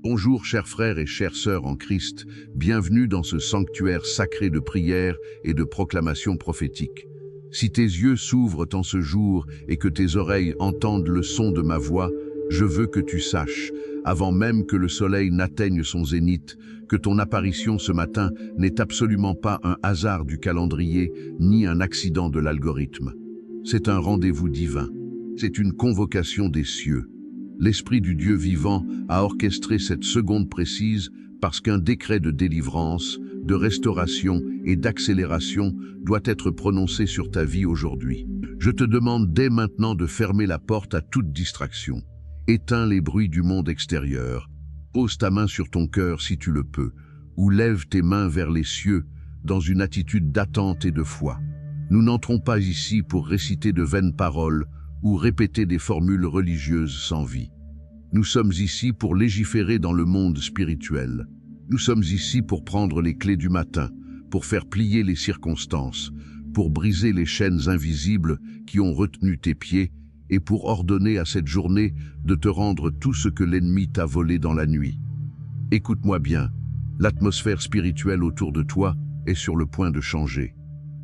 Bonjour chers frères et chères sœurs en Christ, bienvenue dans ce sanctuaire sacré de prière et de proclamation prophétique. Si tes yeux s'ouvrent en ce jour et que tes oreilles entendent le son de ma voix, je veux que tu saches, avant même que le soleil n'atteigne son zénith, que ton apparition ce matin n'est absolument pas un hasard du calendrier, ni un accident de l'algorithme. C'est un rendez-vous divin. C'est une convocation des cieux. L'Esprit du Dieu vivant a orchestré cette seconde précise parce qu'un décret de délivrance, de restauration et d'accélération doit être prononcé sur ta vie aujourd'hui. Je te demande dès maintenant de fermer la porte à toute distraction. Éteins les bruits du monde extérieur. Pose ta main sur ton cœur si tu le peux, ou lève tes mains vers les cieux dans une attitude d'attente et de foi. Nous n'entrons pas ici pour réciter de vaines paroles ou répéter des formules religieuses sans vie. Nous sommes ici pour légiférer dans le monde spirituel. Nous sommes ici pour prendre les clés du matin, pour faire plier les circonstances, pour briser les chaînes invisibles qui ont retenu tes pieds et pour ordonner à cette journée de te rendre tout ce que l'ennemi t'a volé dans la nuit. Écoute-moi bien, l'atmosphère spirituelle autour de toi est sur le point de changer.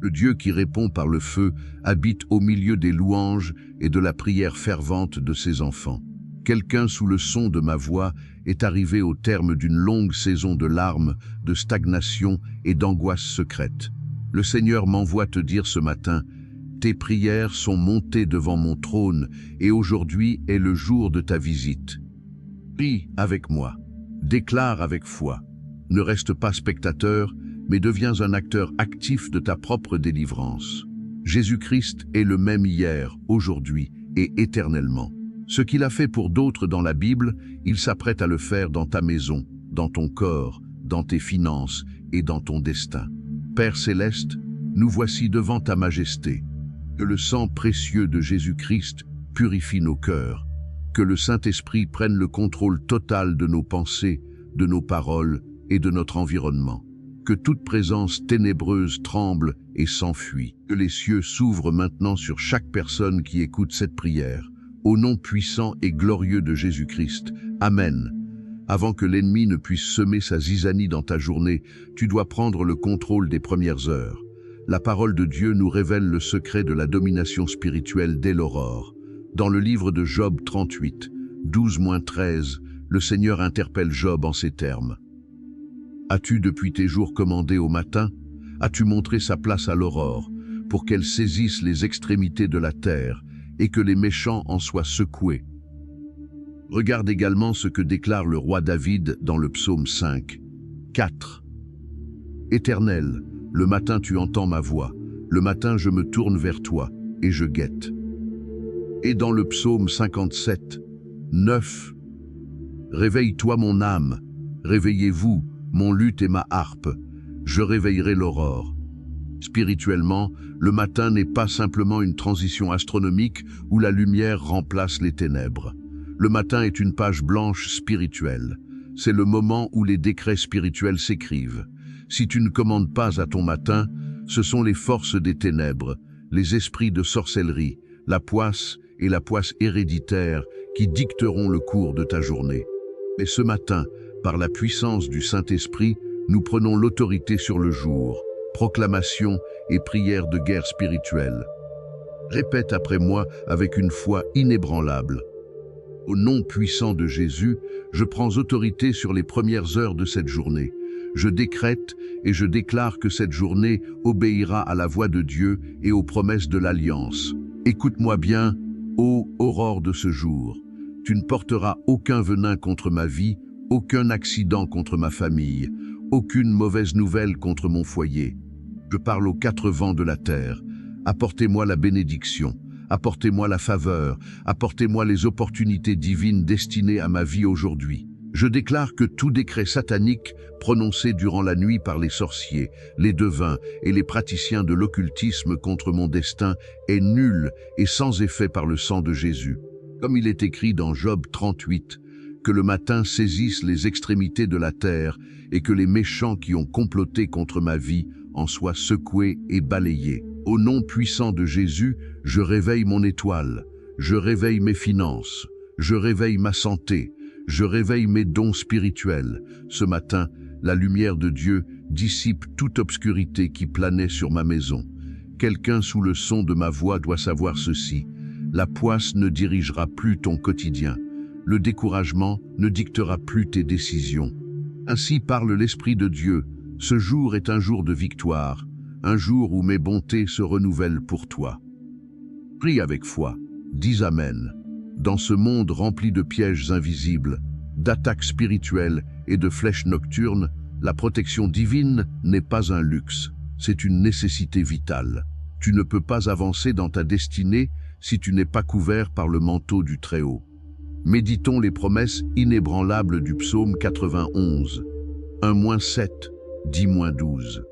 Le Dieu qui répond par le feu habite au milieu des louanges et de la prière fervente de ses enfants. Quelqu'un sous le son de ma voix est arrivé au terme d'une longue saison de larmes, de stagnation et d'angoisse secrète. Le Seigneur m'envoie te dire ce matin: tes prières sont montées devant mon trône et aujourd'hui est le jour de ta visite. Prie avec moi, déclare avec foi. Ne reste pas spectateur, mais deviens un acteur actif de ta propre délivrance. Jésus-Christ est le même hier, aujourd'hui et éternellement. Ce qu'il a fait pour d'autres dans la Bible, il s'apprête à le faire dans ta maison, dans ton corps, dans tes finances et dans ton destin. Père céleste, nous voici devant ta majesté. Que le sang précieux de Jésus-Christ purifie nos cœurs. Que le Saint-Esprit prenne le contrôle total de nos pensées, de nos paroles et de notre environnement. Que toute présence ténébreuse tremble et s'enfuit. Que les cieux s'ouvrent maintenant sur chaque personne qui écoute cette prière. Au nom puissant et glorieux de Jésus-Christ. Amen. Avant que l'ennemi ne puisse semer sa zizanie dans ta journée, tu dois prendre le contrôle des premières heures. La parole de Dieu nous révèle le secret de la domination spirituelle dès l'aurore. Dans le livre de Job 38, 12-13, le Seigneur interpelle Job en ces termes. As-tu depuis tes jours commandé au matin? As-tu montré sa place à l'aurore, pour qu'elle saisisse les extrémités de la terre et que les méchants en soient secoués? Regarde également ce que déclare le roi David dans le psaume 5, 4. Éternel, le matin tu entends ma voix, le matin je me tourne vers toi et je guette. Et dans le psaume 57, 9. Réveille-toi mon âme, réveillez-vous, mon luth et ma harpe, je réveillerai l'aurore. Spirituellement, le matin n'est pas simplement une transition astronomique où la lumière remplace les ténèbres. Le matin est une page blanche spirituelle. C'est le moment où les décrets spirituels s'écrivent. Si tu ne commandes pas à ton matin, ce sont les forces des ténèbres, les esprits de sorcellerie, la poisse et la poisse héréditaire qui dicteront le cours de ta journée. Mais ce matin, par la puissance du Saint-Esprit, nous prenons l'autorité sur le jour, proclamation et prière de guerre spirituelle. Répète après moi avec une foi inébranlable. Au nom puissant de Jésus, je prends autorité sur les premières heures de cette journée. Je décrète et je déclare que cette journée obéira à la voix de Dieu et aux promesses de l'Alliance. Écoute-moi bien, ô aurore de ce jour. Tu ne porteras aucun venin contre ma vie, aucun accident contre ma famille, aucune mauvaise nouvelle contre mon foyer. Je parle aux quatre vents de la terre. Apportez-moi la bénédiction, apportez-moi la faveur, apportez-moi les opportunités divines destinées à ma vie aujourd'hui. Je déclare que tout décret satanique prononcé durant la nuit par les sorciers, les devins et les praticiens de l'occultisme contre mon destin est nul et sans effet par le sang de Jésus. Comme il est écrit dans Job 38, que le matin saisisse les extrémités de la terre et que les méchants qui ont comploté contre ma vie en soient secoués et balayés. Au nom puissant de Jésus, je réveille mon étoile, je réveille mes finances, je réveille ma santé, Je réveille mes dons spirituels. Ce matin, la lumière de Dieu dissipe toute obscurité qui planait sur ma maison. Quelqu'un sous le son de ma voix doit savoir ceci. La poisse ne dirigera plus ton quotidien. Le découragement ne dictera plus tes décisions. Ainsi parle l'Esprit de Dieu. Ce jour est un jour de victoire, un jour où mes bontés se renouvellent pour toi. Prie avec foi, dis Amen. Dans ce monde rempli de pièges invisibles, d'attaques spirituelles et de flèches nocturnes, la protection divine n'est pas un luxe, c'est une nécessité vitale. Tu ne peux pas avancer dans ta destinée si tu n'es pas couvert par le manteau du Très-Haut. Méditons les promesses inébranlables du psaume 91. 1-7, 10-12.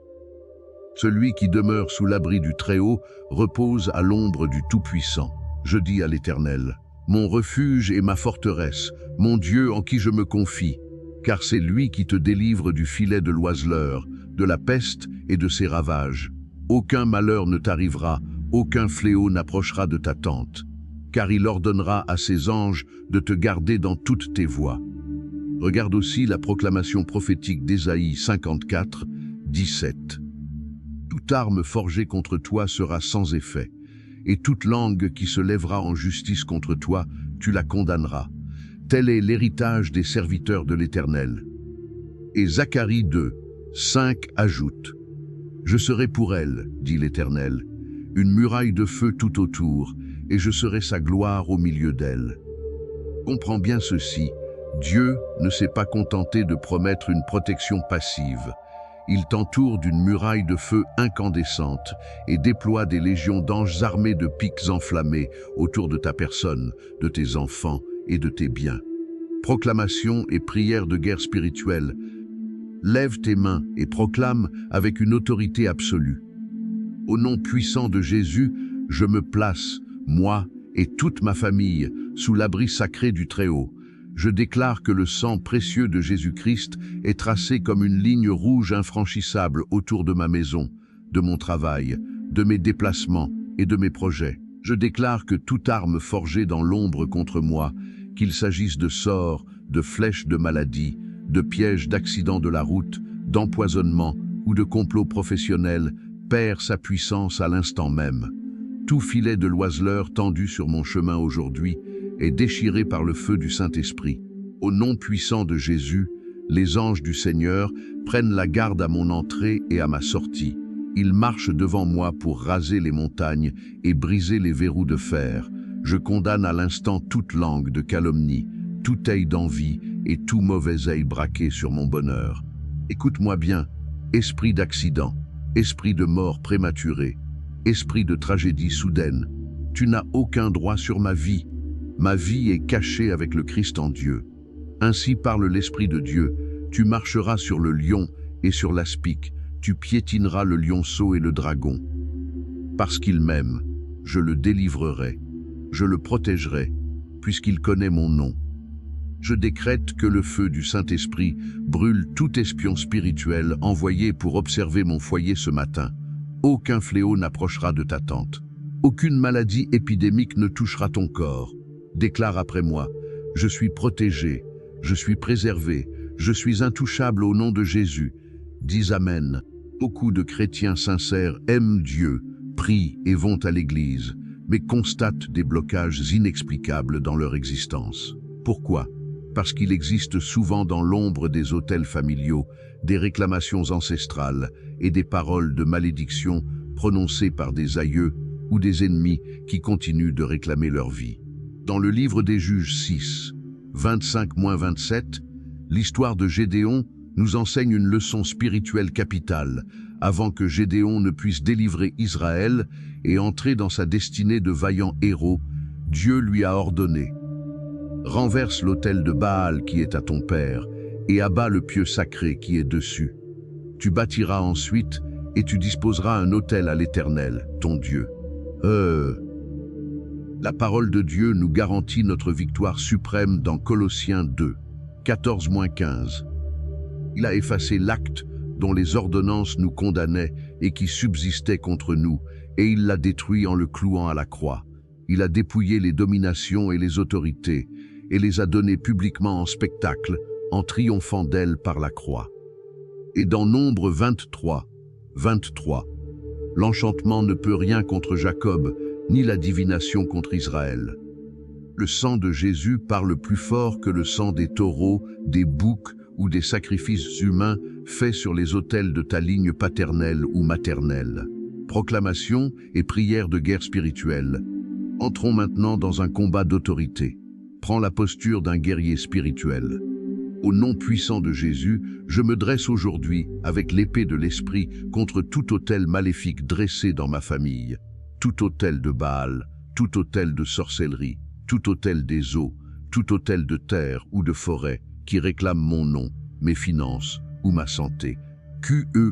Celui qui demeure sous l'abri du Très-Haut repose à l'ombre du Tout-Puissant. Je dis à l'Éternel, mon refuge et ma forteresse, mon Dieu en qui je me confie, car c'est lui qui te délivre du filet de l'oiseleur, de la peste et de ses ravages. Aucun malheur ne t'arrivera, aucun fléau n'approchera de ta tente, car il ordonnera à ses anges de te garder dans toutes tes voies. Regarde aussi la proclamation prophétique d'Ésaïe 54, 17. Toute arme forgée contre toi sera sans effet, et toute langue qui se lèvera en justice contre toi, tu la condamneras. Tel est l'héritage des serviteurs de l'Éternel. Et Zacharie 2, 5 ajoute, « Je serai pour elle, dit l'Éternel, une muraille de feu tout autour, et je serai sa gloire au milieu d'elle. » Comprends bien ceci, Dieu ne s'est pas contenté de promettre une protection passive. Il t'entoure d'une muraille de feu incandescente et déploie des légions d'anges armés de pics enflammés autour de ta personne, de tes enfants et de tes biens. Proclamation et prière de guerre spirituelle. Lève tes mains et proclame avec une autorité absolue. Au nom puissant de Jésus, je me place, moi et toute ma famille, sous l'abri sacré du Très-Haut. Je déclare que le sang précieux de Jésus-Christ est tracé comme une ligne rouge infranchissable autour de ma maison, de mon travail, de mes déplacements et de mes projets. Je déclare que toute arme forgée dans l'ombre contre moi, qu'il s'agisse de sorts, de flèches de maladie, de pièges d'accidents de la route, d'empoisonnement ou de complots professionnels, perd sa puissance à l'instant même. Tout filet de l'oiseleur tendu sur mon chemin aujourd'hui est déchiré par le feu du Saint-Esprit. Au nom puissant de Jésus, les anges du Seigneur prennent la garde à mon entrée et à ma sortie. Ils marchent devant moi pour raser les montagnes et briser les verrous de fer. Je condamne à l'instant toute langue de calomnie, tout œil d'envie et tout mauvais œil braqué sur mon bonheur. Écoute-moi bien, esprit d'accident, esprit de mort prématurée, esprit de tragédie soudaine, tu n'as aucun droit sur ma vie. Ma vie est cachée avec le Christ en Dieu. Ainsi parle l'Esprit de Dieu, tu marcheras sur le lion et sur l'aspic, tu piétineras le lionceau et le dragon. Parce qu'il m'aime, je le délivrerai, je le protégerai, puisqu'il connaît mon nom. Je décrète que le feu du Saint-Esprit brûle tout espion spirituel envoyé pour observer mon foyer ce matin. Aucun fléau n'approchera de ta tente. Aucune maladie épidémique ne touchera ton corps. Déclare après moi, je suis protégé, je suis préservé, je suis intouchable au nom de Jésus. Dis Amen. Beaucoup de chrétiens sincères aiment Dieu, prient et vont à l'église, mais constatent des blocages inexplicables dans leur existence. Pourquoi? Parce qu'il existe souvent dans l'ombre des autels familiaux des réclamations ancestrales et des paroles de malédiction prononcées par des aïeux ou des ennemis qui continuent de réclamer leur vie. Dans le livre des Juges 6, 25-27, l'histoire de Gédéon nous enseigne une leçon spirituelle capitale avant que Gédéon ne puisse délivrer Israël et entrer dans sa destinée de vaillant héros. Dieu lui a ordonné « Renverse l'autel de Baal qui est à ton père et abat le pieu sacré qui est dessus. Tu bâtiras ensuite et tu disposeras un autel à l'Éternel, ton Dieu. » La parole de Dieu nous garantit notre victoire suprême dans Colossiens 2, 14-15. Il a effacé l'acte dont les ordonnances nous condamnaient et qui subsistait contre nous, et il l'a détruit en le clouant à la croix. Il a dépouillé les dominations et les autorités, et les a donnés publiquement en spectacle, en triomphant d'elle par la croix. Et dans Nombre 23, l'enchantement ne peut rien contre Jacob, ni la divination contre Israël. Le sang de Jésus parle plus fort que le sang des taureaux, des boucs ou des sacrifices humains faits sur les autels de ta ligne paternelle ou maternelle. Proclamation et prière de guerre spirituelle. Entrons maintenant dans un combat d'autorité. Prends la posture d'un guerrier spirituel. Au nom puissant de Jésus, je me dresse aujourd'hui, avec l'épée de l'Esprit, contre tout autel maléfique dressé dans ma famille, tout autel de Baal, tout autel de sorcellerie, tout autel des eaux, tout autel de terre ou de forêt qui réclame mon nom, mes finances ou ma santé.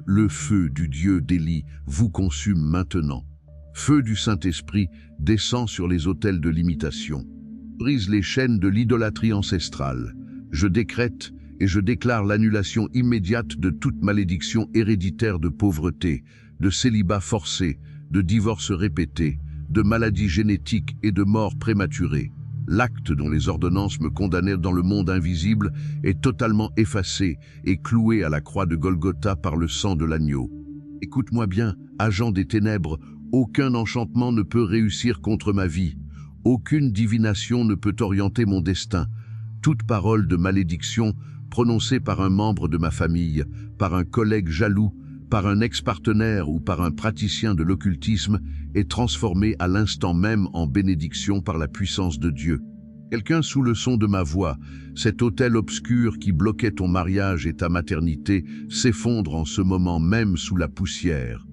Le feu du Dieu d'Élie vous consume maintenant. Feu du Saint-Esprit descend sur les autels de l'imitation. Brise les chaînes de l'idolâtrie ancestrale. Je décrète et je déclare l'annulation immédiate de toute malédiction héréditaire de pauvreté, de célibat forcé, de divorce répété, de maladies génétiques et de mort prématurée. L'acte dont les ordonnances me condamnaient dans le monde invisible est totalement effacé et cloué à la croix de Golgotha par le sang de l'agneau. Écoute-moi bien, agent des ténèbres, aucun enchantement ne peut réussir contre ma vie. Aucune divination ne peut orienter mon destin. Toute parole de malédiction prononcée par un membre de ma famille, par un collègue jaloux, par un ex-partenaire ou par un praticien de l'occultisme est transformée à l'instant même en bénédiction par la puissance de Dieu. Quelqu'un sous le son de ma voix, cet autel obscur qui bloquait ton mariage et ta maternité s'effondre en ce moment même sous la poussière.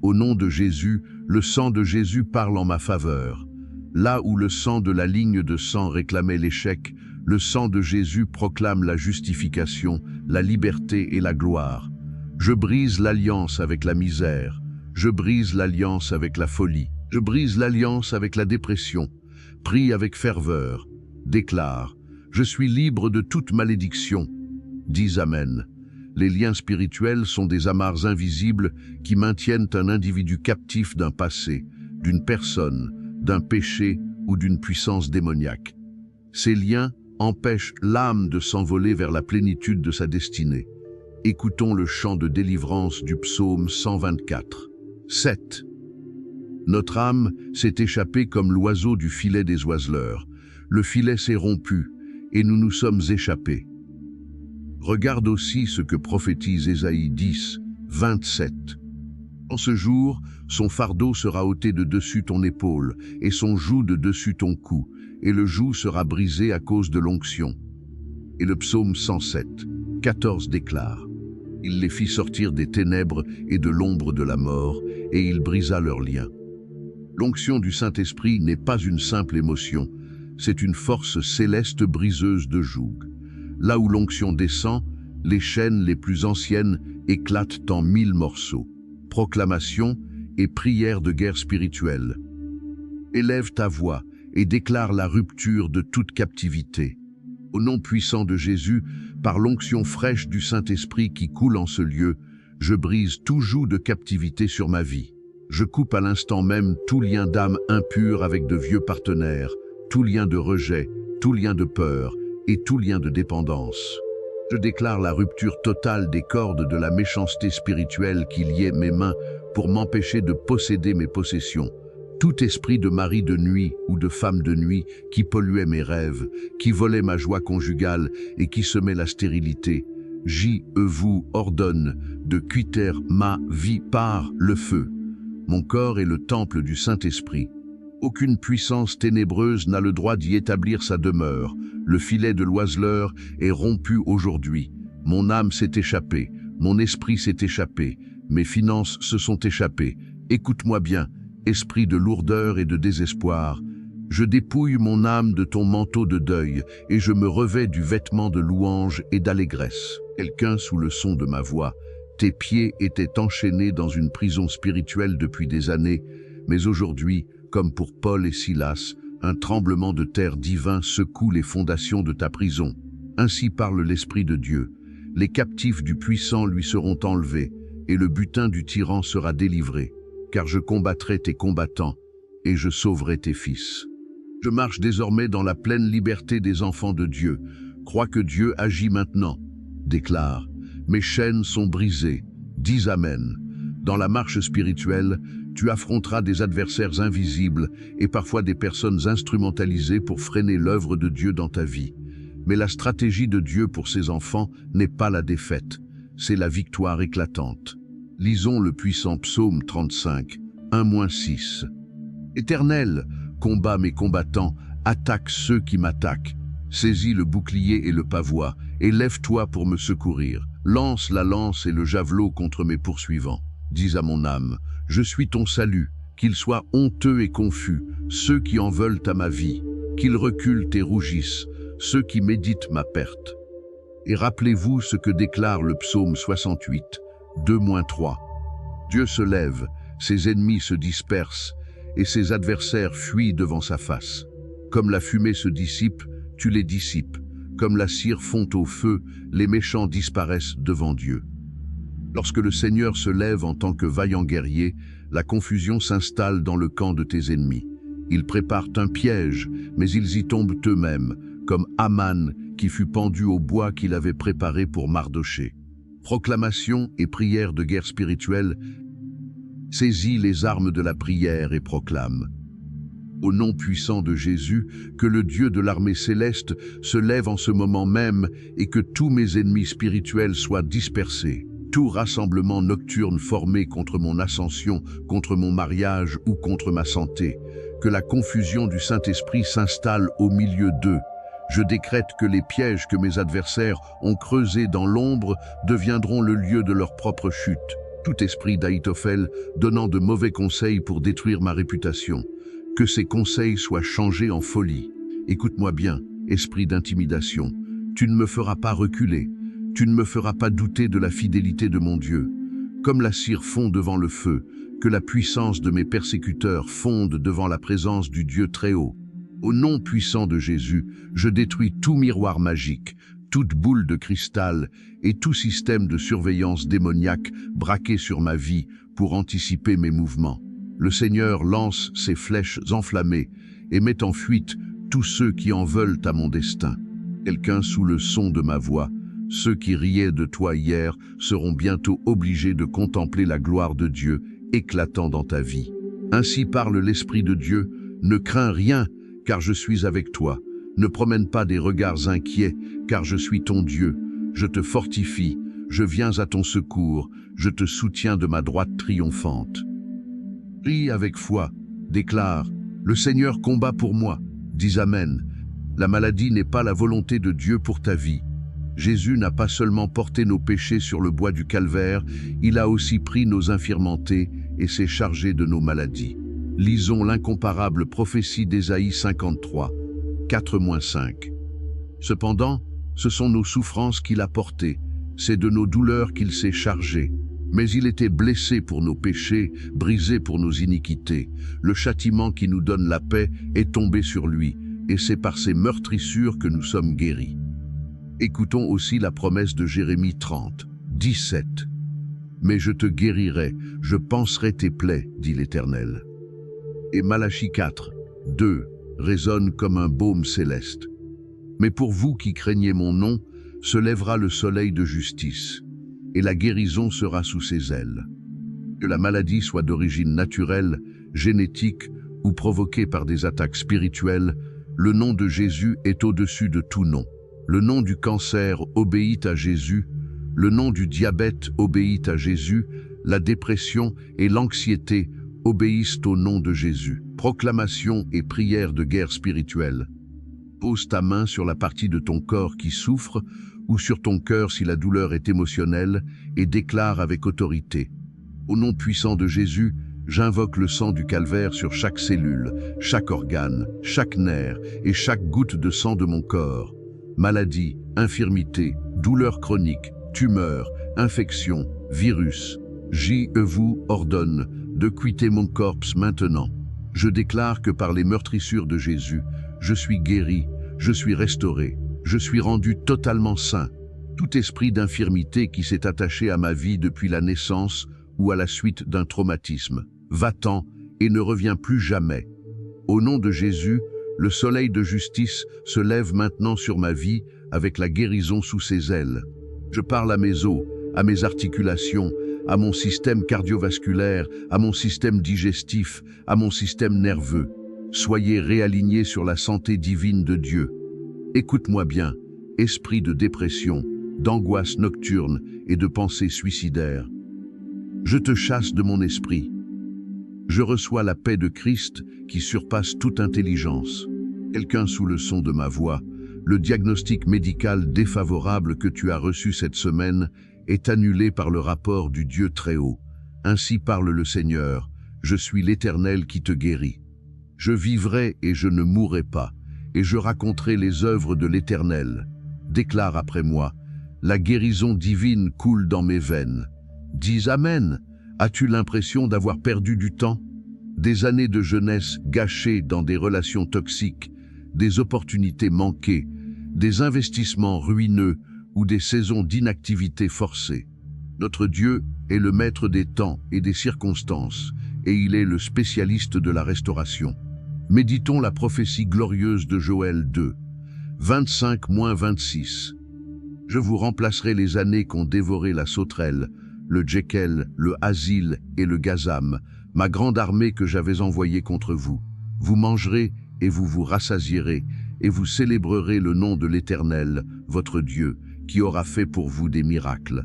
Au nom de Jésus, le sang de Jésus parle en ma faveur. Là où le sang de la ligne de sang réclamait l'échec, le sang de Jésus proclame la justification, la liberté et la gloire. Je brise l'alliance avec la misère, je brise l'alliance avec la folie, je brise l'alliance avec la dépression. Prie avec ferveur, déclare, je suis libre de toute malédiction. Dis Amen. Les liens spirituels sont des amarres invisibles qui maintiennent un individu captif d'un passé, d'une personne, d'un péché ou d'une puissance démoniaque. Ces liens empêchent l'âme de s'envoler vers la plénitude de sa destinée. Écoutons le chant de délivrance du psaume 124. 7. Notre âme s'est échappée comme l'oiseau du filet des oiseleurs. Le filet s'est rompu et nous nous sommes échappés. Regarde aussi ce que prophétise Ésaïe 10, 27. En ce jour, son fardeau sera ôté de dessus ton épaule et son joug de dessus ton cou, et le joug sera brisé à cause de l'onction. Et le psaume 107, 14 déclare: Il les fit sortir des ténèbres et de l'ombre de la mort, et il brisa leurs liens. L'onction du Saint-Esprit n'est pas une simple émotion, c'est une force céleste briseuse de joug. Là où l'onction descend, les chaînes les plus anciennes éclatent en 1000 morceaux. Proclamation et prière de guerre spirituelle. Élève ta voix et déclare la rupture de toute captivité. Au nom puissant de Jésus, par l'onction fraîche du Saint-Esprit qui coule en ce lieu, je brise tout joug de captivité sur ma vie. Je coupe à l'instant même tout lien d'âme impur avec de vieux partenaires, tout lien de rejet, tout lien de peur et tout lien de dépendance. Je déclare la rupture totale des cordes de la méchanceté spirituelle qui liait mes mains pour m'empêcher de posséder mes possessions. Tout esprit de mari de nuit ou de femme de nuit qui polluait mes rêves, qui volait ma joie conjugale et qui semait la stérilité, vous ordonne de quitter ma vie par le feu. Mon corps est le temple du Saint-Esprit. Aucune puissance ténébreuse n'a le droit d'y établir sa demeure. Le filet de l'oiseleur est rompu aujourd'hui. Mon âme s'est échappée, mon esprit s'est échappé, mes finances se sont échappées. Écoute-moi bien, esprit de lourdeur et de désespoir. Je dépouille mon âme de ton manteau de deuil et je me revêts du vêtement de louange et d'allégresse. Quelqu'un sous le son de ma voix, tes pieds étaient enchaînés dans une prison spirituelle depuis des années, mais aujourd'hui, comme pour Paul et Silas, un tremblement de terre divin secoue les fondations de ta prison. Ainsi parle l'Esprit de Dieu. Les captifs du puissant lui seront enlevés, et le butin du tyran sera délivré, car je combattrai tes combattants, et je sauverai tes fils. Je marche désormais dans la pleine liberté des enfants de Dieu. Crois que Dieu agit maintenant. Déclare, mes chaînes sont brisées. Dis Amen. Dans la marche spirituelle, tu affronteras des adversaires invisibles et parfois des personnes instrumentalisées pour freiner l'œuvre de Dieu dans ta vie. Mais la stratégie de Dieu pour ses enfants n'est pas la défaite, c'est la victoire éclatante. Lisons le puissant psaume 35, 1-6. Éternel, combat mes combattants, attaque ceux qui m'attaquent. Saisis le bouclier et le pavois, et lève-toi pour me secourir. Lance la lance et le javelot contre mes poursuivants. Dis à mon âme, je suis ton salut, qu'ils soient honteux et confus, ceux qui en veulent à ma vie, qu'ils reculent et rougissent, ceux qui méditent ma perte. Et rappelez-vous ce que déclare le psaume 68, 2-3. Dieu se lève, ses ennemis se dispersent, et ses adversaires fuient devant sa face. Comme la fumée se dissipe, tu les dissipes. Comme la cire fond au feu, les méchants disparaissent devant Dieu. Lorsque le Seigneur se lève en tant que vaillant guerrier, la confusion s'installe dans le camp de tes ennemis. Ils préparent un piège, mais ils y tombent eux-mêmes, comme Aman qui fut pendu au bois qu'il avait préparé pour Mardoché. Proclamation et prière de guerre spirituelle, saisis les armes de la prière et proclame. Au nom puissant de Jésus, que le Dieu de l'armée céleste se lève en ce moment même et que tous mes ennemis spirituels soient dispersés. Tout rassemblement nocturne formé contre mon ascension, contre mon mariage ou contre ma santé, que la confusion du Saint-Esprit s'installe au milieu d'eux. Je décrète que les pièges que mes adversaires ont creusés dans l'ombre deviendront le lieu de leur propre chute. Tout esprit d'Ahitophel donnant de mauvais conseils pour détruire ma réputation, que ces conseils soient changés en folie. Écoute-moi bien, esprit d'intimidation, tu ne me feras pas reculer, tu ne me feras pas douter de la fidélité de mon Dieu. Comme la cire fond devant le feu, que la puissance de mes persécuteurs fonde devant la présence du Dieu très haut. Au nom puissant de Jésus, je détruis tout miroir magique, toute boule de cristal et tout système de surveillance démoniaque braqué sur ma vie pour anticiper mes mouvements. Le Seigneur lance ses flèches enflammées et met en fuite tous ceux qui en veulent à mon destin. Quelqu'un sous le son de ma voix, ceux qui riaient de toi hier seront bientôt obligés de contempler la gloire de Dieu éclatant dans ta vie. Ainsi parle l'Esprit de Dieu, ne crains rien, car je suis avec toi. Ne promène pas des regards inquiets, car je suis ton Dieu. Je te fortifie, je viens à ton secours, je te soutiens de ma droite triomphante. Prie avec foi, déclare, le Seigneur combat pour moi. Dis Amen. La maladie n'est pas la volonté de Dieu pour ta vie. Jésus n'a pas seulement porté nos péchés sur le bois du calvaire, il a aussi pris nos infirmités et s'est chargé de nos maladies. Lisons l'incomparable prophétie d'Ésaïe 53, 4-5. Cependant, ce sont nos souffrances qu'il a portées, c'est de nos douleurs qu'il s'est chargé. Mais il était blessé pour nos péchés, brisé pour nos iniquités. Le châtiment qui nous donne la paix est tombé sur lui, et c'est par ses meurtrissures que nous sommes guéris. Écoutons aussi la promesse de Jérémie 30, 17. Mais je te guérirai, je panserai tes plaies, dit l'Éternel. Et Malachie 4, 2, résonne comme un baume céleste. Mais pour vous qui craignez mon nom, se lèvera le soleil de justice, et la guérison sera sous ses ailes. Que la maladie soit d'origine naturelle, génétique ou provoquée par des attaques spirituelles, le nom de Jésus est au-dessus de tout nom. Le nom du cancer obéit à Jésus, le nom du diabète obéit à Jésus, la dépression et l'anxiété obéissent au nom de Jésus. Proclamation et prière de guerre spirituelle. Pose ta main sur la partie de ton corps qui souffre ou sur ton cœur si la douleur est émotionnelle et déclare avec autorité. Au nom puissant de Jésus, j'invoque le sang du calvaire sur chaque cellule, chaque organe, chaque nerf et chaque goutte de sang de mon corps. Maladie, infirmité, douleur chronique, tumeur, infection, virus. Je vous ordonne de quitter mon corps maintenant. Je déclare que par les meurtrissures de Jésus, je suis guéri, je suis restauré, je suis rendu totalement sain. Tout esprit d'infirmité qui s'est attaché à ma vie depuis la naissance ou à la suite d'un traumatisme, va-t'en et ne reviens plus jamais. Au nom de Jésus, Le soleil de justice se lève maintenant sur ma vie avec la guérison sous ses ailes. Je parle à mes os, à mes articulations, à mon système cardiovasculaire, à mon système digestif, à mon système nerveux. Soyez réalignés sur la santé divine de Dieu. Écoute-moi bien, esprit de dépression, d'angoisse nocturne et de pensées suicidaires. Je te chasse de mon esprit. Je reçois la paix de Christ qui surpasse toute intelligence. Quelqu'un sous le son de ma voix, le diagnostic médical défavorable que tu as reçu cette semaine est annulé par le rapport du Dieu très haut. Ainsi parle le Seigneur, je suis l'Éternel qui te guérit. Je vivrai et je ne mourrai pas, et je raconterai les œuvres de l'Éternel. Déclare après moi, la guérison divine coule dans mes veines. Dis Amen. As-tu l'impression d'avoir perdu du temps? Des années de jeunesse gâchées dans des relations toxiques, des opportunités manquées, des investissements ruineux ou des saisons d'inactivité forcée. Notre Dieu est le maître des temps et des circonstances, et il est le spécialiste de la restauration. Méditons la prophétie glorieuse de Joël 2, 25-26. Je vous remplacerai les années qu'ont dévoré la sauterelle, le Djekel, le Hazil et le Gazam, ma grande armée que j'avais envoyée contre vous. Vous mangerez et vous vous rassasierez, et vous célébrerez le nom de l'Éternel, votre Dieu, qui aura fait pour vous des miracles.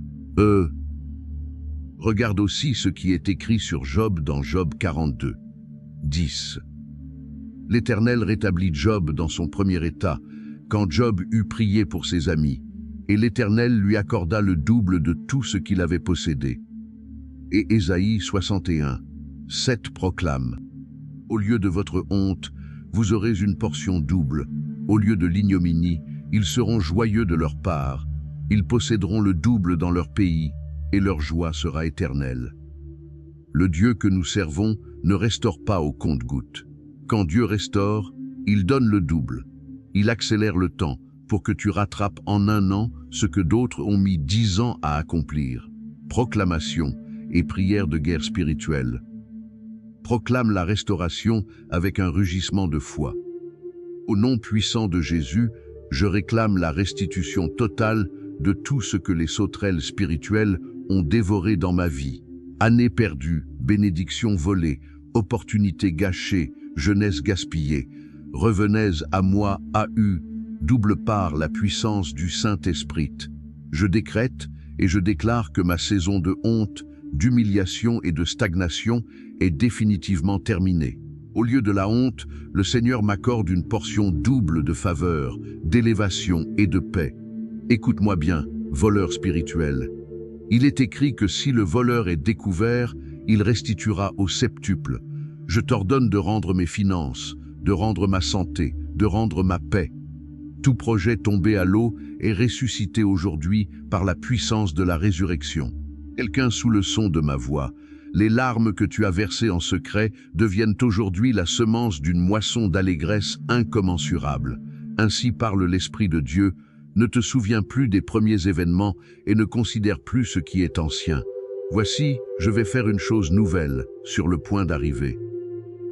Regarde aussi ce qui est écrit sur Job dans Job 42, 10. L'Éternel rétablit Job dans son premier état, quand Job eut prié pour ses amis, et l'Éternel lui accorda le double de tout ce qu'il avait possédé. Et Ésaïe 61, 7 proclame, « Au lieu de votre honte, vous aurez une portion double. Au lieu de l'ignominie, ils seront joyeux de leur part. Ils posséderont le double dans leur pays, et leur joie sera éternelle. » Le Dieu que nous servons ne restaure pas au compte-gouttes. Quand Dieu restaure, il donne le double. Il accélère le temps pour que tu rattrapes en 1 an ce que d'autres ont mis 10 ans à accomplir. Proclamation et prière de guerre spirituelle. Proclame la restauration avec un rugissement de foi. Au nom puissant de Jésus, je réclame la restitution totale de tout ce que les sauterelles spirituelles ont dévoré dans ma vie. Années perdues, bénédictions volées, opportunités gâchées, jeunesse gaspillée. Revenez à moi, AU, double part la puissance du Saint-Esprit. Je décrète et je déclare que ma saison de honte, d'humiliation et de stagnation est définitivement terminée. Au lieu de la honte, le Seigneur m'accorde une portion double de faveur, d'élévation et de paix. Écoute-moi bien, voleur spirituel. Il est écrit que si le voleur est découvert, il restituera au septuple. Je t'ordonne de rendre mes finances, de rendre ma santé, de rendre ma paix. Tout projet tombé à l'eau est ressuscité aujourd'hui par la puissance de la résurrection. Quelqu'un sous le son de ma voix, les larmes que tu as versées en secret deviennent aujourd'hui la semence d'une moisson d'allégresse incommensurable. Ainsi parle l'Esprit de Dieu, ne te souviens plus des premiers événements et ne considère plus ce qui est ancien. Voici, je vais faire une chose nouvelle, sur le point d'arriver.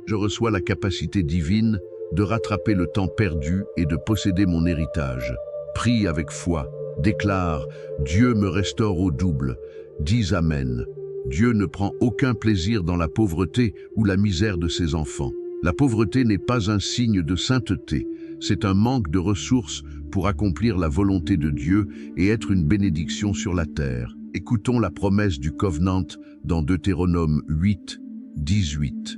Je reçois la capacité divine de rattraper le temps perdu et de posséder mon héritage. Prie avec foi, déclare, Dieu me restaure au double. Dis Amen. Dieu ne prend aucun plaisir dans la pauvreté ou la misère de ses enfants. La pauvreté n'est pas un signe de sainteté, c'est un manque de ressources pour accomplir la volonté de Dieu et être une bénédiction sur la terre. Écoutons la promesse du Covenant dans Deutéronome 8, 18.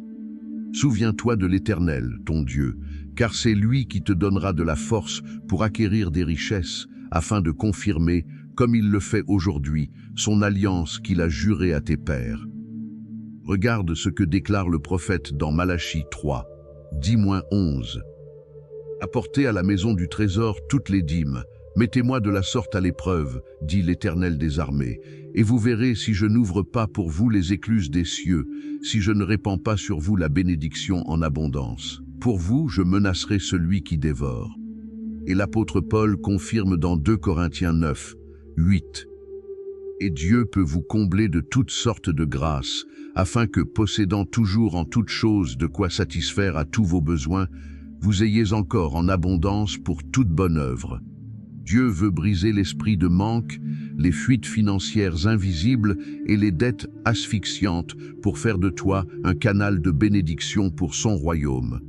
Souviens-toi de l'Éternel, ton Dieu, car c'est lui qui te donnera de la force pour acquérir des richesses, afin de confirmer, comme il le fait aujourd'hui, son alliance qu'il a jurée à tes pères. Regarde ce que déclare le prophète dans Malachie 3, 10-11. Apportez à la maison du trésor toutes les dîmes, mettez-moi de la sorte à l'épreuve, dit l'Éternel des armées, et vous verrez si je n'ouvre pas pour vous les écluses des cieux, si je ne répands pas sur vous la bénédiction en abondance. Pour vous, je menacerai celui qui dévore. Et l'apôtre Paul confirme dans 2 Corinthiens 9, 8. Et Dieu peut vous combler de toutes sortes de grâces, afin que, possédant toujours en toutes choses de quoi satisfaire à tous vos besoins, vous ayez encore en abondance pour toute bonne œuvre. Dieu veut briser l'esprit de manque, les fuites financières invisibles et les dettes asphyxiantes pour faire de toi un canal de bénédiction pour son royaume.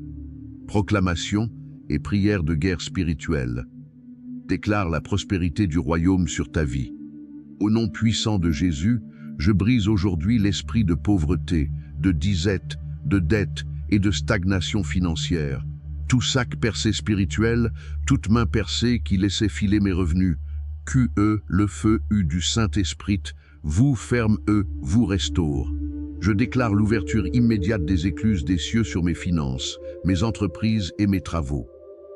Proclamation et prière de guerre spirituelle. Déclare la prospérité du royaume sur ta vie. Au nom puissant de Jésus, je brise aujourd'hui l'esprit de pauvreté, de disette, de dette et de stagnation financière. Tout sac percé spirituel, toute main percée qui laissait filer mes revenus. QE, le feu du Saint-Esprit, vous ferme vous restaure. Je déclare l'ouverture immédiate des écluses des cieux sur mes finances, mes entreprises et mes travaux.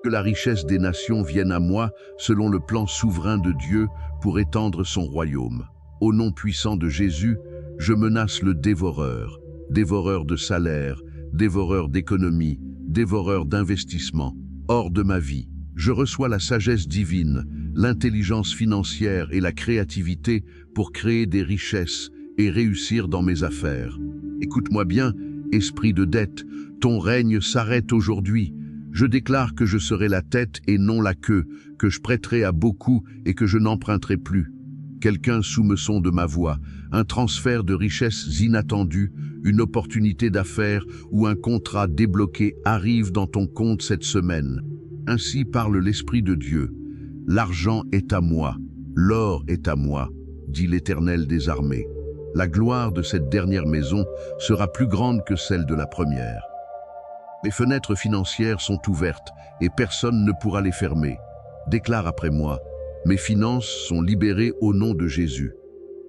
Que la richesse des nations vienne à moi selon le plan souverain de Dieu pour étendre son royaume. Au nom puissant de Jésus, je menace le dévoreur, dévoreur de salaire, dévoreur d'économie, dévoreur d'investissement, hors de ma vie. Je reçois la sagesse divine, l'intelligence financière et la créativité pour créer des richesses et réussir dans mes affaires. Écoute-moi bien, esprit de dette, ton règne s'arrête aujourd'hui. Je déclare que je serai la tête et non la queue, que je prêterai à beaucoup et que je n'emprunterai plus. Quelqu'un soume son de ma voix, un transfert de richesses inattendues, une opportunité d'affaires ou un contrat débloqué arrive dans ton compte cette semaine. Ainsi parle l'Esprit de Dieu. L'argent est à moi, l'or est à moi, dit l'Éternel des armées. La gloire de cette dernière maison sera plus grande que celle de la première. Mes fenêtres financières sont ouvertes et personne ne pourra les fermer. Déclare après moi, mes finances sont libérées au nom de Jésus.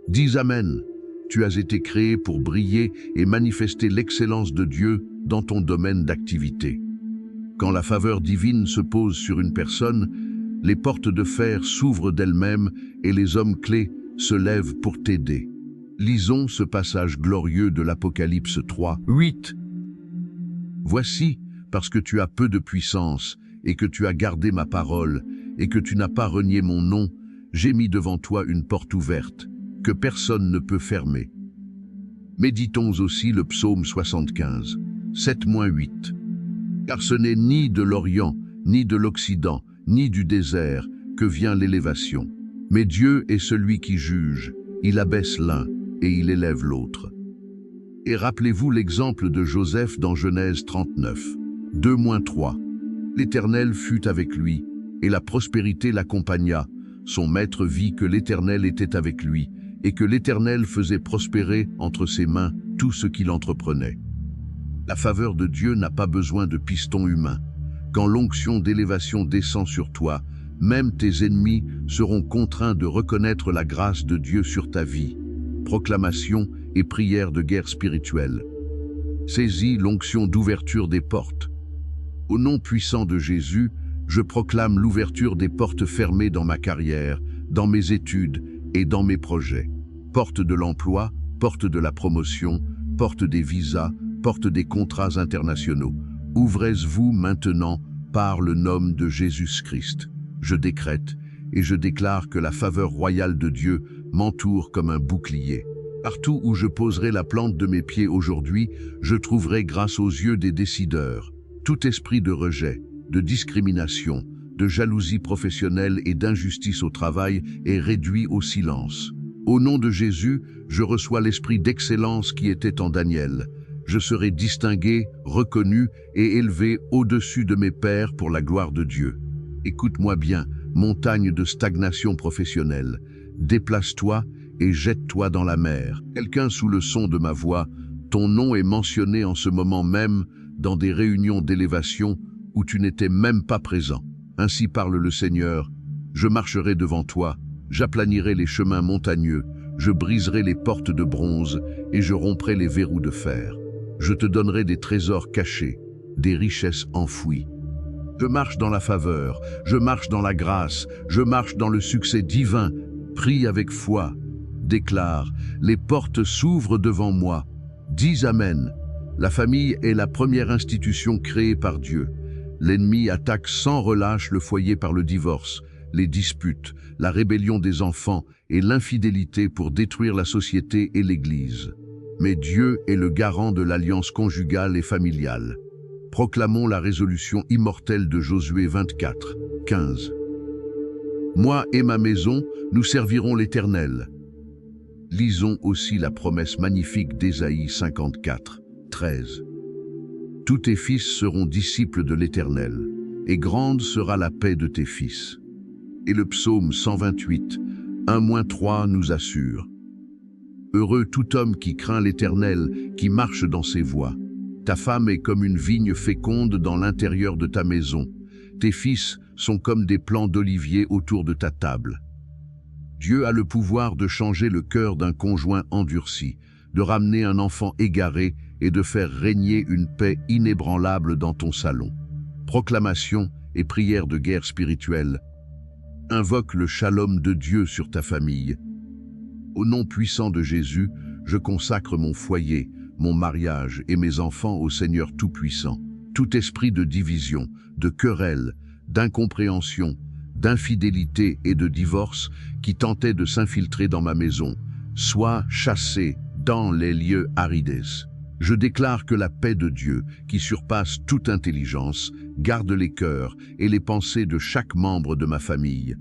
Dis Amen. Tu as été créé pour briller et manifester l'excellence de Dieu dans ton domaine d'activité. Quand la faveur divine se pose sur une personne, les portes de fer s'ouvrent d'elles-mêmes et les hommes clés se lèvent pour t'aider. Lisons ce passage glorieux de l'Apocalypse 3, 8. Voici, parce que tu as peu de puissance et que tu as gardé ma parole et que tu n'as pas renié mon nom, j'ai mis devant toi une porte ouverte, que personne ne peut fermer. Méditons aussi le psaume 75, 7-8. Car ce n'est ni de l'Orient, ni de l'Occident, ni du désert que vient l'élévation. Mais Dieu est celui qui juge, il abaisse l'un et il élève l'autre. Et rappelez-vous l'exemple de Joseph dans Genèse 39, 2-3. L'Éternel fut avec lui, et la prospérité l'accompagna. Son maître vit que l'Éternel était avec lui, et que l'Éternel faisait prospérer entre ses mains tout ce qu'il entreprenait. La faveur de Dieu n'a pas besoin de piston humain. Quand l'onction d'élévation descend sur toi, même tes ennemis seront contraints de reconnaître la grâce de Dieu sur ta vie. Proclamation et prière de guerre spirituelle. Saisis l'onction d'ouverture des portes. Au nom puissant de Jésus, je proclame l'ouverture des portes fermées dans ma carrière, dans mes études et dans mes projets. Porte de l'emploi, porte de la promotion, porte des visas, porte des contrats internationaux. Ouvrez-vous maintenant par le nom de Jésus-Christ. Je décrète et je déclare que la faveur royale de Dieu m'entoure comme un bouclier. Partout où je poserai la plante de mes pieds aujourd'hui, je trouverai grâce aux yeux des décideurs. Tout esprit de rejet, de discrimination, de jalousie professionnelle et d'injustice au travail est réduit au silence. Au nom de Jésus, je reçois l'esprit d'excellence qui était en Daniel. Je serai distingué, reconnu et élevé au-dessus de mes pairs pour la gloire de Dieu. Écoute-moi bien, montagne de stagnation professionnelle. Déplace-toi et jette-toi dans la mer. Quelqu'un sous le son de ma voix, ton nom est mentionné en ce moment même dans des réunions d'élévation où tu n'étais même pas présent. Ainsi parle le Seigneur, je marcherai devant toi, j'aplanirai les chemins montagneux, je briserai les portes de bronze et je romprai les verrous de fer. Je te donnerai des trésors cachés, des richesses enfouies. Je marche dans la faveur, je marche dans la grâce, je marche dans le succès divin. Prie avec foi, déclare, les portes s'ouvrent devant moi. Dis Amen. La famille est la première institution créée par Dieu. L'ennemi attaque sans relâche le foyer par le divorce, les disputes, la rébellion des enfants et l'infidélité pour détruire la société et l'Église. Mais Dieu est le garant de l'alliance conjugale et familiale. Proclamons la résolution immortelle de Josué 24, 15. Moi et ma maison, nous servirons l'Éternel. Lisons aussi la promesse magnifique d'Ésaïe 54, 13. Tous tes fils seront disciples de l'Éternel, et grande sera la paix de tes fils. Et le psaume 128, 1-3 nous assure. Heureux tout homme qui craint l'Éternel, qui marche dans ses voies. Ta femme est comme une vigne féconde dans l'intérieur de ta maison. Tes fils sont comme des plants d'olivier autour de ta table. Dieu a le pouvoir de changer le cœur d'un conjoint endurci, de ramener un enfant égaré et de faire régner une paix inébranlable dans ton salon. Proclamation et prière de guerre spirituelle. Invoque le shalom de Dieu sur ta famille. Au nom puissant de Jésus, je consacre mon foyer, mon mariage et mes enfants au Seigneur Tout-Puissant. Tout esprit de division, de querelle, d'incompréhension, d'infidélité et de divorce qui tentait de s'infiltrer dans ma maison, soit chassé dans les lieux arides. Je déclare que la paix de Dieu, qui surpasse toute intelligence, garde les cœurs et les pensées de chaque membre de ma famille.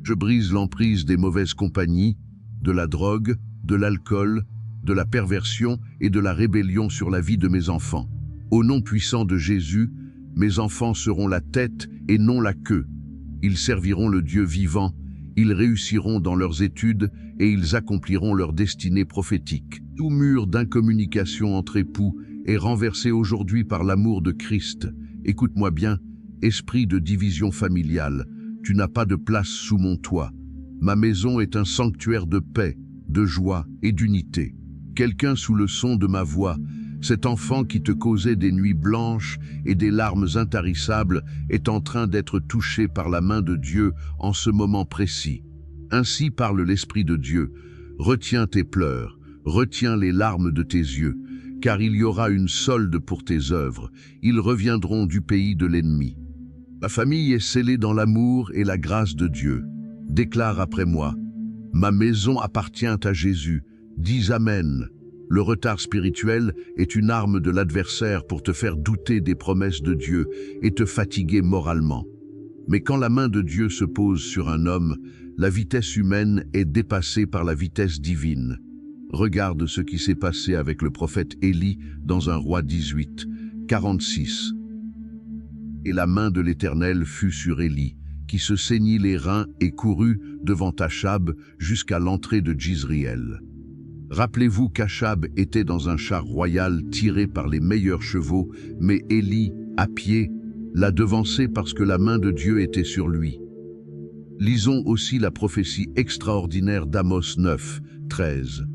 Je brise l'emprise des mauvaises compagnies, de la drogue, de l'alcool, de la perversion et de la rébellion sur la vie de mes enfants. Au nom puissant de Jésus, mes enfants seront la tête et non la queue. Ils serviront le Dieu vivant, ils réussiront dans leurs études et ils accompliront leur destinée prophétique. Tout mur d'incommunication entre époux est renversé aujourd'hui par l'amour de Christ. Écoute-moi bien, esprit de division familiale, tu n'as pas de place sous mon toit. Ma maison est un sanctuaire de paix, de joie et d'unité. Quelqu'un sous le son de ma voix, cet enfant qui te causait des nuits blanches et des larmes intarissables est en train d'être touché par la main de Dieu en ce moment précis. Ainsi parle l'Esprit de Dieu. Retiens tes pleurs, retiens les larmes de tes yeux, car il y aura une solde pour tes œuvres. Ils reviendront du pays de l'ennemi. Ma famille est scellée dans l'amour et la grâce de Dieu. Déclare après moi, ma maison appartient à Jésus. Dis Amen. Le retard spirituel est une arme de l'adversaire pour te faire douter des promesses de Dieu et te fatiguer moralement. Mais quand la main de Dieu se pose sur un homme, la vitesse humaine est dépassée par la vitesse divine. Regarde ce qui s'est passé avec le prophète Élie dans un roi 18, 46. Et la main de l'Éternel fut sur Élie, qui se ceignit les reins et courut devant Achab jusqu'à l'entrée de Jizriel. Rappelez-vous qu'Achab était dans un char royal tiré par les meilleurs chevaux, mais Élie, à pied, l'a devancé parce que la main de Dieu était sur lui. Lisons aussi la prophétie extraordinaire d'Amos 9, 13.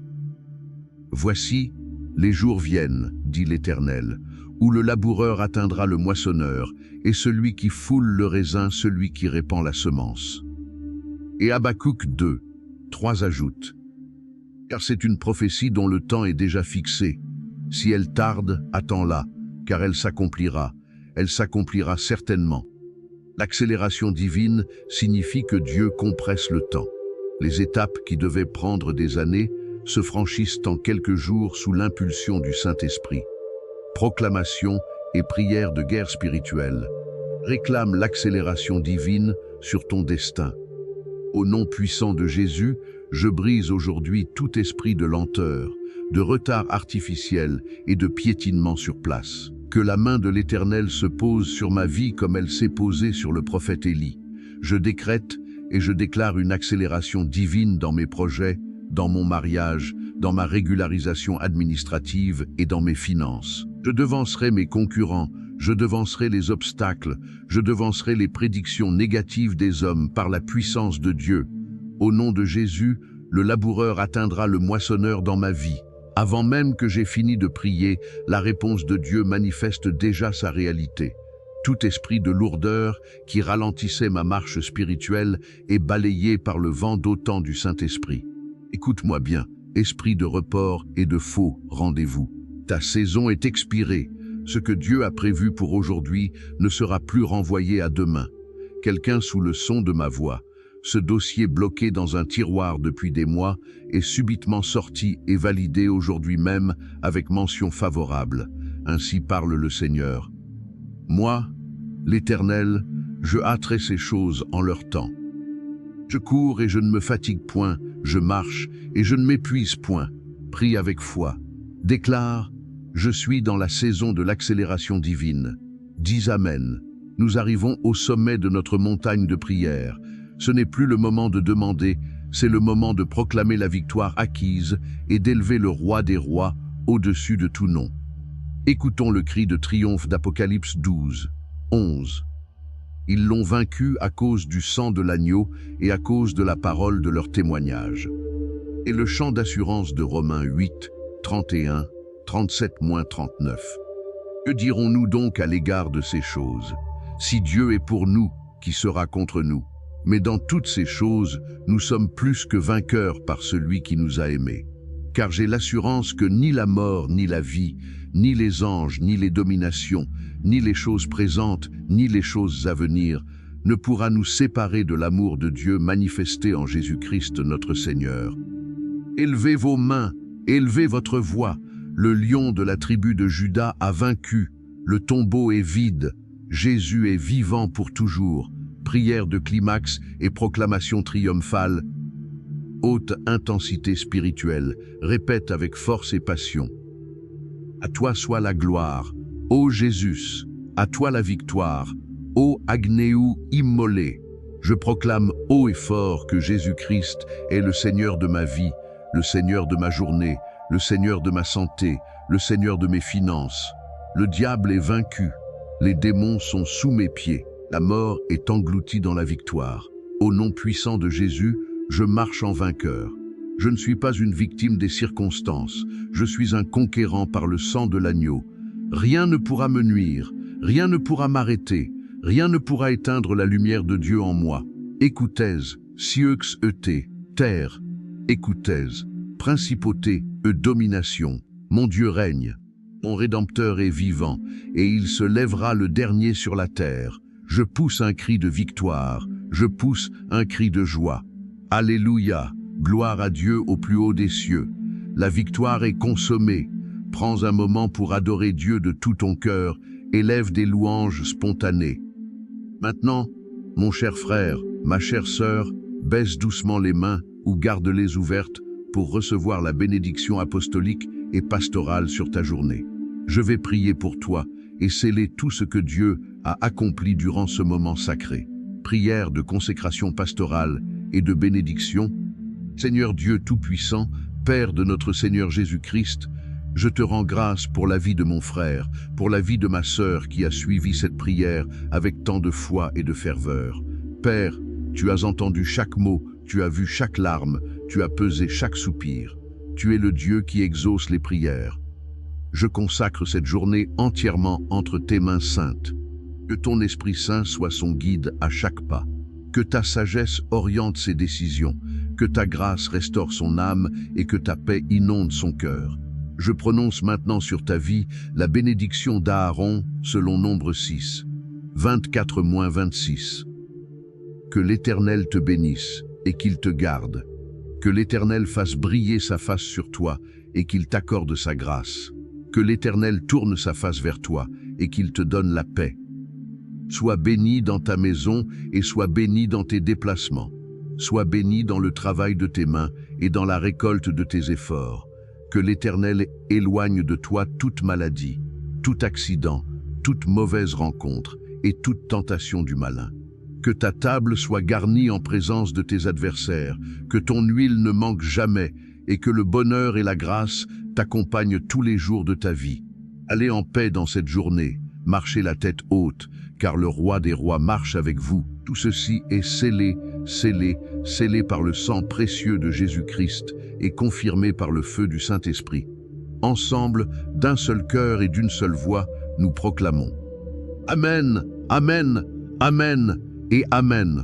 Voici, les jours viennent, dit l'Éternel, où le laboureur atteindra le moissonneur, et celui qui foule le raisin, celui qui répand la semence. Et Habakkuk 2, 3 ajoute, car c'est une prophétie dont le temps est déjà fixé. Si elle tarde, attends-la, car elle s'accomplira certainement. L'accélération divine signifie que Dieu compresse le temps. Les étapes qui devaient prendre des années se franchissent en quelques jours sous l'impulsion du Saint-Esprit. Proclamation et prière de guerre spirituelle. Réclame l'accélération divine sur ton destin. Au nom puissant de Jésus, je brise aujourd'hui tout esprit de lenteur, de retard artificiel et de piétinement sur place. Que la main de l'Éternel se pose sur ma vie comme elle s'est posée sur le prophète Élie. Je décrète et je déclare une accélération divine dans mes projets, dans mon mariage, dans ma régularisation administrative et dans mes finances. Je devancerai mes concurrents, je devancerai les obstacles, je devancerai les prédictions négatives des hommes par la puissance de Dieu. Au nom de Jésus, le laboureur atteindra le moissonneur dans ma vie. Avant même que j'ai fini de prier, la réponse de Dieu manifeste déjà sa réalité. Tout esprit de lourdeur qui ralentissait ma marche spirituelle est balayé par le vent d'autant du Saint-Esprit. Écoute-moi bien, esprit de report et de faux rendez-vous. Ta saison est expirée. Ce que Dieu a prévu pour aujourd'hui ne sera plus renvoyé à demain. Quelqu'un sous le son de ma voix, ce dossier bloqué dans un tiroir depuis des mois est subitement sorti et validé aujourd'hui même avec mention favorable. Ainsi parle le Seigneur. Moi, l'Éternel, je hâterai ces choses en leur temps. Je cours et je ne me fatigue point, je marche et je ne m'épuise point. Prie avec foi. Déclare, je suis dans la saison de l'accélération divine. Dis Amen. Nous arrivons au sommet de notre montagne de prière. Ce n'est plus le moment de demander, c'est le moment de proclamer la victoire acquise et d'élever le roi des rois au-dessus de tout nom. Écoutons le cri de triomphe d'Apocalypse 12, 11. Ils l'ont vaincu à cause du sang de l'agneau et à cause de la parole de leur témoignage. Et le chant d'assurance de Romains 8, 31, 37-39. Que dirons-nous donc à l'égard de ces choses? Si Dieu est pour nous, qui sera contre nous? Mais dans toutes ces choses, nous sommes plus que vainqueurs par celui qui nous a aimés. Car j'ai l'assurance que ni la mort, ni la vie, ni les anges, ni les dominations, ni les choses présentes, ni les choses à venir, ne pourra nous séparer de l'amour de Dieu manifesté en Jésus-Christ notre Seigneur. Élevez vos mains, élevez votre voix. Le lion de la tribu de Juda a vaincu. Le tombeau est vide. Jésus est vivant pour toujours. Prière de climax et proclamation triomphale. Haute intensité spirituelle, répète avec force et passion. À toi soit la gloire, ô Jésus, à toi la victoire, ô Agnéou immolé. Je proclame haut et fort que Jésus-Christ est le Seigneur de ma vie, le Seigneur de ma journée, le Seigneur de ma santé, le Seigneur de mes finances. Le diable est vaincu, les démons sont sous mes pieds, la mort est engloutie dans la victoire. Au nom puissant de Jésus, je marche en vainqueur. Je ne suis pas une victime des circonstances, je suis un conquérant par le sang de l'agneau. Rien ne pourra me nuire, rien ne pourra m'arrêter, rien ne pourra éteindre la lumière de Dieu en moi. Écoutez, cieux terre, écoutez, principauté, domination, mon Dieu règne. Mon Rédempteur est vivant, et il se lèvera le dernier sur la terre. Je pousse un cri de victoire, je pousse un cri de joie. Alléluia, gloire à Dieu au plus haut des cieux. La victoire est consommée. Prends un moment pour adorer Dieu de tout ton cœur, élève des louanges spontanées. Maintenant, mon cher frère, ma chère sœur, baisse doucement les mains ou garde-les ouvertes pour recevoir la bénédiction apostolique et pastorale sur ta journée. Je vais prier pour toi et sceller tout ce que Dieu a accompli durant ce moment sacré. Prière de consécration pastorale et de bénédiction. Seigneur Dieu Tout-Puissant, Père de notre Seigneur Jésus-Christ, je te rends grâce pour la vie de mon frère, pour la vie de ma sœur qui a suivi cette prière avec tant de foi et de ferveur. Père, tu as entendu chaque mot, tu as vu chaque larme, tu as pesé chaque soupir. Tu es le Dieu qui exauce les prières. Je consacre cette journée entièrement entre tes mains saintes. Que ton Esprit Saint soit son guide à chaque pas. Que ta sagesse oriente ses décisions, que ta grâce restaure son âme et que ta paix inonde son cœur. Je prononce maintenant sur ta vie la bénédiction d'Aaron selon Nombre 6, 24-26. Que l'Éternel te bénisse et qu'il te garde. Que l'Éternel fasse briller sa face sur toi et qu'il t'accorde sa grâce. Que l'Éternel tourne sa face vers toi et qu'il te donne la paix. Sois béni dans ta maison et sois béni dans tes déplacements. Sois béni dans le travail de tes mains et dans la récolte de tes efforts. Que l'Éternel éloigne de toi toute maladie, tout accident, toute mauvaise rencontre et toute tentation du malin. Que ta table soit garnie en présence de tes adversaires, que ton huile ne manque jamais et que le bonheur et la grâce t'accompagnent tous les jours de ta vie. Allez en paix dans cette journée, marchez la tête haute, car le roi des rois marche avec vous. Tout ceci est scellé, scellé, scellé par le sang précieux de Jésus-Christ et confirmé par le feu du Saint-Esprit. Ensemble, d'un seul cœur et d'une seule voix, nous proclamons. Amen, Amen, Amen et Amen.